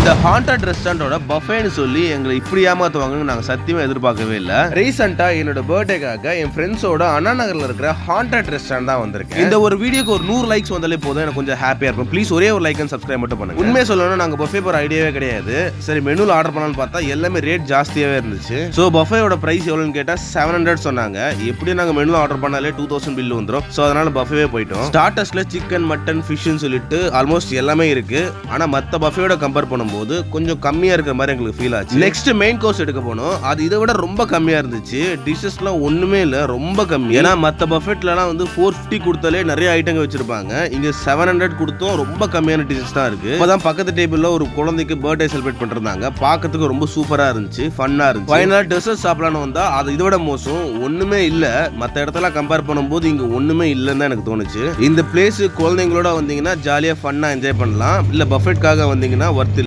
இந்த ஹாண்டட் ரெஸ்டாரண்டோட பஃபேன்னு சொல்லி எங்களை இப்படி ஏமாத்துவாங்கன்னு நாங்க சத்தியமா எதிர்பார்க்கவே இல்ல. ரீசெண்டா என்னோட பர்த்டேக்காக என் ஃப்ரெண்ட்ஸோட அண்ணா நகர்ல இருக்கிற ஹாண்டட் ரெஸ்டாரண்ட் தான் வந்திருக்கேன். இந்த ஒரு வீடியோக்கு ஒரு 100 லைக்ஸ் வந்தாலே போதும், எனக்கு கொஞ்சம் ஹாப்பியா இருக்கும். ப்ளீஸ் ஒரே ஒரு லைக் அண்ட் சப்ஸ்கிரைப் மட்டும் பண்ணுங்க. உண்மையை சொல்லணும், நாங்க பஃபே போற ஐடியாவே கிடையாது. சரி மெனுல ஆர்டர் பண்ணலாம்னு பார்த்தா எல்லாமே ரேட் ஜாஸ்தியாவே இருந்துச்சு. ஸோ பஃபேயோட பிரைஸ் எவ்வளோன்னு கேட்டா 700 சொன்னாங்க. எப்படி நாங்க மெனுல ஆர்டர் பண்ணாலே 2000 பில் வந்துடும். ஸோ அதனால பஃபேவே போயிட்டோம். ஸ்டார்டர்ஸ்ல சிக்கன் மட்டன் ஃபிஷ்னு சொல்லிட்டு ஆல்மோஸ்ட் எல்லாமே இருக்கு. ஆனா மத்த பஃபேயோட கம்பேர் பண்ணும்போது கொஞ்சம் கம்மியா இருக்கிற மாதிரி எங்களுக்கு ஃபீல் ஆச்சு. நெக்ஸ்ட் மெயின் கோர்ஸ் எடுக்க போனோம். அது இதை விட ரொம்ப கம்மியா இருந்துச்சு. டிஷஸ்லாம் ஒண்ணுமே இல்ல, ரொம்ப கம்மி. ஏன்னா மத்த பஃபேட்லாம் வந்து 450 கொடுத்தாலே நிறைய ஐட்டங்கள் வச்சிருப்பாங்க. இங்க 700 கொடுத்தும் ரொம்ப கம்மியான டிஷஸ் தான் இருக்கு. அப்பதான் பக்கத்து டேபிள்ல ஒரு குழந்தைக்கு பர்த்டே செலிப்ரேட் பண்ணிருந்தாங்க. பார்க்கிறதுக்கு ரொம்ப சூப்பரா இருந்துச்சு, ஃபன்னா இருந்துச்சு. ஃபைனலா டெசர்ட் சாப்பிடலாம்னு வந்தா அது இதை விட மோசம், ஒண்ணுமே இல்ல. மத்த இடத்துல கம்பேர் பண்ணும்போது இங்க ஒண்ணுமே இல்லன்னு தான் எனக்கு தோணுச்சு. இந்த பிளேஸ் குழந்தைங்களோட வந்தீங்கன்னா ஜாலியா ஃபன்னா என்ஜாய் பண்ணலாம். இல்ல பஃபேட்காக வந்தீங்கன்னா வர்த்